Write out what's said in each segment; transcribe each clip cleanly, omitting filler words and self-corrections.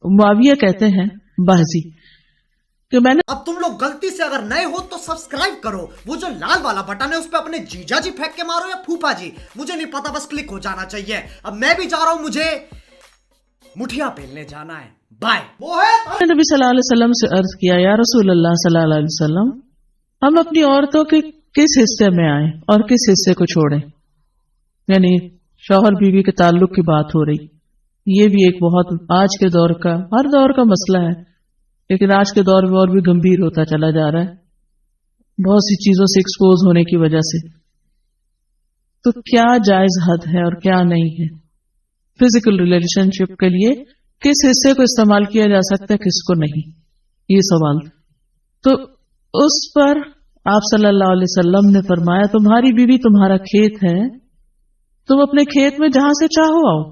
معاویہ کہتے ہیں باہزی کہ میں نے اب تم لوگ غلطی سے اگر نئے ہو تو سبسکرائب کرو، وہ جو لال والا بٹن ہے اس پہ اپنے جیجا جی پھینک کے مارو یا پھوپا جی، مجھے نہیں پتا، بس کلک ہو جانا چاہیے۔ اب میں بھی جا رہا ہوں، مجھے مٹھیا پھیلنے جانا ہے، بائے۔ نبی صلی اللہ علیہ وسلم سے عرض کیا یا رسول اللہ صلی اللہ علیہ وسلم، ہم اپنی عورتوں کے کس حصے میں آئیں اور کس حصے کو چھوڑیں؟ یعنی شوہر بیوی کے تعلق کی بات ہو رہی، یہ بھی ایک بہت آج کے دور کا، ہر دور کا مسئلہ ہے، لیکن آج کے دور میں اور بھی گمبھیر ہوتا چلا جا رہا ہے بہت سی چیزوں سے ایکسپوز ہونے کی وجہ سے۔ تو کیا جائز حد ہے اور کیا نہیں ہے؟ فزیکل ریلیشن شپ کے لیے کس حصے کو استعمال کیا جا سکتا ہے، کس کو نہیں، یہ سوال۔ تو اس پر آپ صلی اللہ علیہ وسلم نے فرمایا تمہاری بیوی تمہارا کھیت ہے، تم اپنے کھیت میں جہاں سے چاہو آؤ۔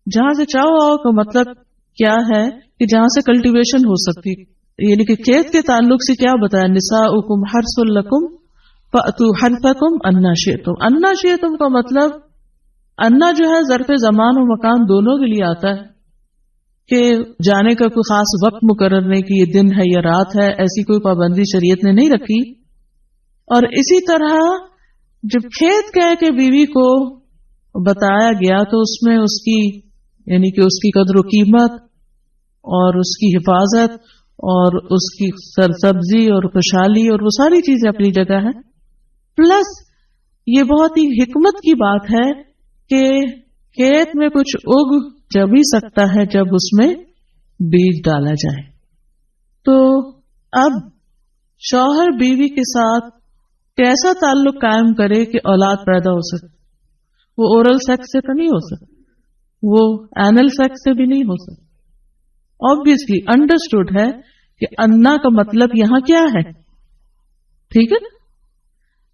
جہاں سے چاہو آؤ کا مطلب کیا ہے کہ جہاں سے کلٹیویشن ہو سکتی، یعنی کہ کھیت کے تعلق سے کیا بتایا، نساؤکم حرث لکم فأتوا حرثکم انا شئتم۔ انا شئتم کا مطلب انا جو ہے ظرف زمان و مکان دونوں کے لیے آتا ہے، کہ جانے کا کوئی خاص وقت مقرر نہیں کہ یہ دن ہے یا رات ہے، ایسی کوئی پابندی شریعت نے نہیں رکھی۔ اور اسی طرح جب کھیت کہہ کے بیوی کو بتایا گیا تو اس میں اس کی یعنی کہ اس کی قدر و قیمت اور اس کی حفاظت اور اس کی سرسبزی اور خوشحالی اور وہ ساری چیزیں اپنی جگہ ہیں۔ پلس یہ بہت ہی حکمت کی بات ہے کہ کھیت میں کچھ اگ جب ہی سکتا ہے جب اس میں بیج ڈالا جائے۔ تو اب شوہر بیوی کے ساتھ کیسا تعلق قائم کرے کہ اولاد پیدا ہو سکے؟ وہ اورل سیکس سے تو نہیں ہو سکتا، وہ اینل سیکس سے بھی نہیں ہو سکتا۔ obviously انڈرسٹوڈ ہے کہ انا کا مطلب یہاں کیا ہے، ٹھیک ہے نا؟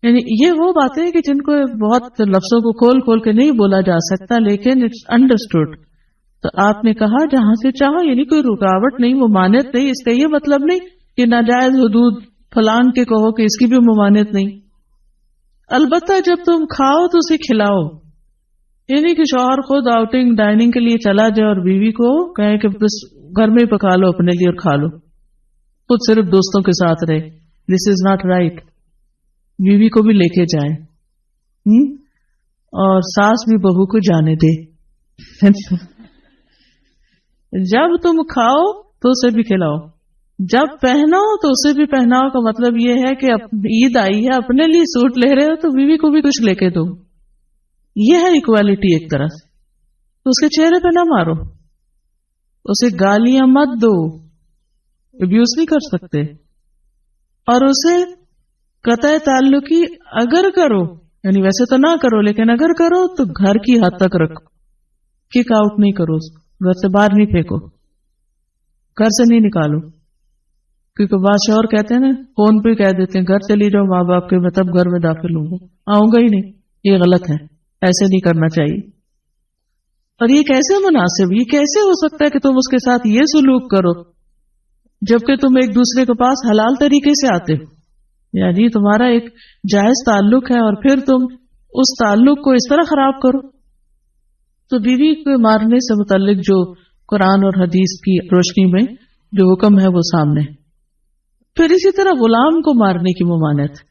یعنی یہ وہ باتیں کہ جن کو بہت لفظوں کو کھول کھول کے نہیں بولا جا سکتا، لیکن اٹس انڈرسٹوڈ۔ تو آپ نے کہا جہاں سے چاہو، یعنی کوئی رکاوٹ نہیں، ممانعت نہیں۔ اس کا یہ مطلب نہیں کہ ناجائز حدود فلان کے کہو کہ اس کی بھی ممانعت نہیں۔ البتہ جب تم کھاؤ تو اسے کھلاؤ، یعنی کہ شوہر خود آؤٹنگ ڈائننگ کے لیے چلا جائے اور بیوی کو کہے کہ بس گھر میں ہی پکا لو اپنے لیے اور کھا لو، خود صرف دوستوں کے ساتھ رہے، دس از ناٹ رائٹ۔ بیوی کو بھی لے کے جائیں اور ساس بھی بہو کو جانے دے۔ جب تم کھاؤ تو اسے بھی کھلاؤ، جب پہناؤ تو اسے بھی پہناؤ کا مطلب یہ ہے کہ عید آئی ہے، اپنے لیے سوٹ لے رہے ہو تو بیوی کو بھی کچھ لے کے دو۔ یہ ہے ایکوالٹی ایک طرح سے۔ تو اس کے چہرے پہ نہ مارو، اسے گالیاں مت دو، ابیوز نہیں کر سکتے، اور اسے قطع تعلقی اگر کرو، یعنی ویسے تو نہ کرو لیکن اگر کرو تو گھر کی حد تک رکھو، کک آؤٹ نہیں کرو، گھر سے باہر نہیں پھینکو، گھر سے نہیں نکالو، کیونکہ بادشاہ اور کہتے ہیں نا، فون پہ کہہ دیتے ہیں گھر چلی جاؤ ماں باپ کے، میں تب گھر میں داخل ہوں گا، آؤں گا ہی نہیں۔ یہ غلط ہے، ایسے نہیں کرنا چاہیے۔ اور یہ کیسے مناسب، یہ کیسے ہو سکتا ہے کہ تم اس کے ساتھ یہ سلوک کرو جبکہ تم ایک دوسرے کے پاس حلال طریقے سے آتے ہو؟ یعنی تمہارا ایک جائز تعلق ہے اور پھر تم اس تعلق کو اس طرح خراب کرو۔ تو بیوی کو مارنے سے متعلق جو قرآن اور حدیث کی روشنی میں جو حکم ہے وہ سامنے۔ پھر اسی طرح غلام کو مارنے کی ممانعت،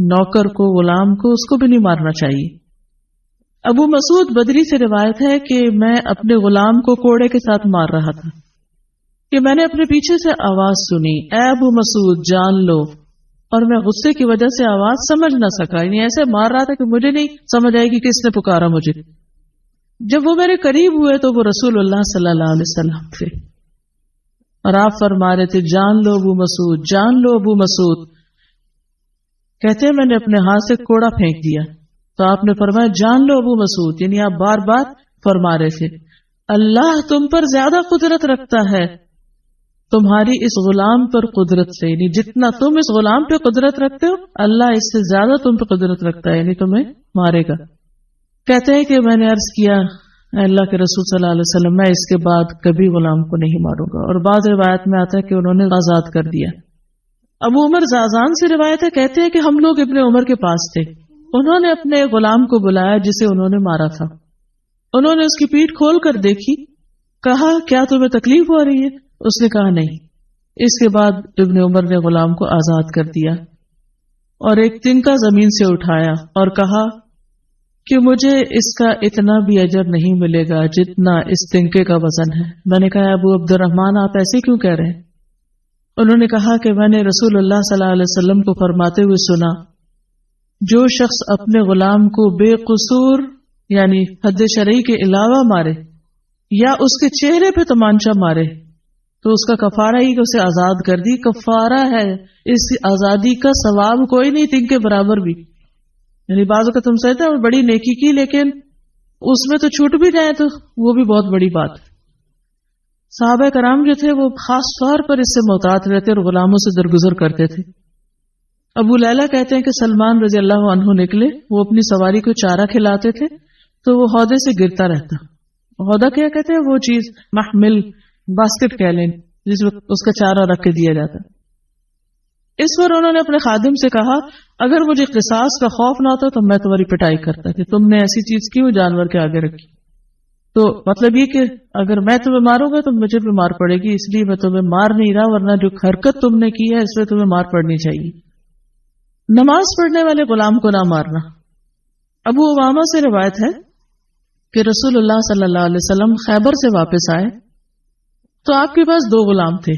نوکر کو، غلام کو، اس کو بھی نہیں مارنا چاہیے۔ ابو مسعود بدری سے روایت ہے کہ میں اپنے غلام کو کوڑے کے ساتھ مار رہا تھا کہ میں نے اپنے پیچھے سے آواز سنی، اے ابو مسعود جان لو، اور میں غصے کی وجہ سے آواز سمجھ نہ سکا، یعنی ایسے مار رہا تھا کہ مجھے نہیں سمجھ آئے گی کس نے پکارا مجھے۔ جب وہ میرے قریب ہوئے تو وہ رسول اللہ صلی اللہ علیہ وسلم تھے اور آپ فرما رہے تھے جان لو ابو مسعود، جان لو ابو مسعود۔ کہتے ہیں میں نے اپنے ہاتھ سے کوڑا پھینک دیا تو آپ نے فرمایا جان لو ابو مسعود، یعنی آپ بار بار فرما رہے تھے اللہ تم پر زیادہ قدرت رکھتا ہے تمہاری اس غلام پر قدرت سے، یعنی جتنا تم اس غلام پہ قدرت رکھتے ہو اللہ اس سے زیادہ تم پہ قدرت رکھتا ہے، یعنی تمہیں مارے گا۔ کہتے ہیں کہ میں نے عرض کیا اے اللہ کے رسول صلی اللہ علیہ وسلم میں اس کے بعد کبھی غلام کو نہیں ماروں گا، اور بعض روایت میں آتا ہے کہ انہوں نے آزاد کر دیا۔ ابو عمر زازان سے روایت ہے، کہتے ہیں کہ ہم لوگ ابن عمر کے پاس تھے، انہوں نے اپنے غلام کو بلایا جسے انہوں نے مارا تھا، انہوں نے اس کی پیٹھ کھول کر دیکھی کہا کیا تمہیں تکلیف ہو رہی ہے؟ اس نے کہا نہیں۔ اس کے بعد ابن عمر نے غلام کو آزاد کر دیا اور ایک تنکا زمین سے اٹھایا اور کہا کہ مجھے اس کا اتنا بھی اجر نہیں ملے گا جتنا اس تنکے کا وزن ہے۔ میں نے کہا ابو عبد الرحمن آپ ایسے کیوں کہہ رہے ہیں؟ انہوں نے کہا کہ میں نے رسول اللہ صلی اللہ علیہ وسلم کو فرماتے ہوئے سنا، جو شخص اپنے غلام کو بے قصور یعنی حد شرعی کے علاوہ مارے یا اس کے چہرے پہ تمانچہ مارے تو اس کا کفارہ ہی کہ اسے آزاد کر دی۔ کفارہ ہے، اس آزادی کا ثواب کوئی نہیں تنکے برابر بھی۔ یعنی بعض کا تم سمجھتے ہیں بڑی نیکی کی لیکن اس میں تو چھوٹ بھی جائے تو وہ بھی بہت بڑی بات ہے۔ صحابہ کرام جو تھے وہ خاص طور پر اس سے محتاط رہتے اور غلاموں سے درگزر کرتے تھے۔ ابو لیلہ کہتے ہیں کہ سلمان رضی اللہ عنہ نکلے، وہ اپنی سواری کو چارہ کھلاتے تھے تو وہ ہودے سے گرتا رہتا۔ ہودہ کیا کہتے ہیں؟ وہ چیز محمل باسکٹ کہہ لیں جس میں اس کا چارہ رکھ کے دیا جاتا۔ اس پر انہوں نے اپنے خادم سے کہا اگر مجھے قصاص کا خوف نہ ہوتا تو میں تمہاری پٹائی کرتا کہ تم نے ایسی چیز کیوں جانور کے آگے رکھی۔ تو مطلب یہ کہ اگر میں تمہیں ماروں گا تو مجھے بھی مار پڑے گی، اس لیے میں تمہیں مار نہیں رہا، ورنہ جو حرکت تم نے کی ہے اس میں تمہیں مار پڑنی چاہیے۔ نماز پڑھنے والے غلام کو نہ مارنا۔ ابو امامہ سے روایت ہے کہ رسول اللہ صلی اللہ علیہ وسلم خیبر سے واپس آئے تو آپ کے پاس 2 غلام تھے۔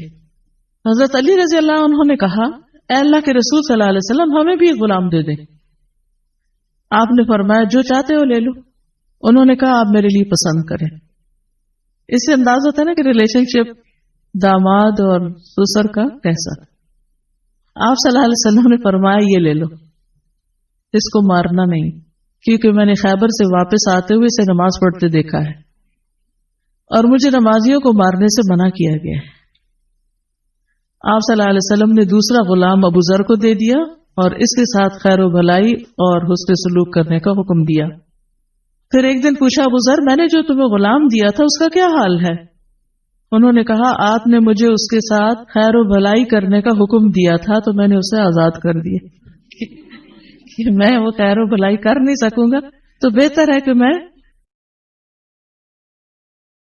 حضرت علی رضی اللہ عنہ نے کہا اے اللہ کے رسول صلی اللہ علیہ وسلم ہمیں بھی ایک غلام دے دیں۔ آپ نے فرمایا جو چاہتے ہو لے لو۔ انہوں نے کہا آپ میرے لیے پسند کریں۔ اس سے انداز ہوتا ہے نا کہ ریلیشن شپ داماد اور سسر کا کیسا۔ آپ صلی اللہ علیہ وسلم نے فرمایا یہ لے لو، اس کو مارنا نہیں، کیونکہ میں نے خیبر سے واپس آتے ہوئے اسے نماز پڑھتے دیکھا ہے اور مجھے نمازیوں کو مارنے سے منع کیا گیا ہے۔ آپ صلی اللہ علیہ وسلم نے دوسرا غلام ابو ذر کو دے دیا اور اس کے ساتھ خیر و بھلائی اور حسن سلوک کرنے کا حکم دیا۔ پھر ایک دن پوچھا ابو ذر میں نے جو تمہیں غلام دیا تھا اس کا کیا حال ہے؟ انہوں نے کہا آپ نے مجھے اس کے ساتھ خیر و بھلائی کرنے کا حکم دیا تھا تو میں نے اسے آزاد کر دیا۔ کہ میں وہ خیر و بھلائی کر نہیں سکوں گا تو بہتر ہے کہ میں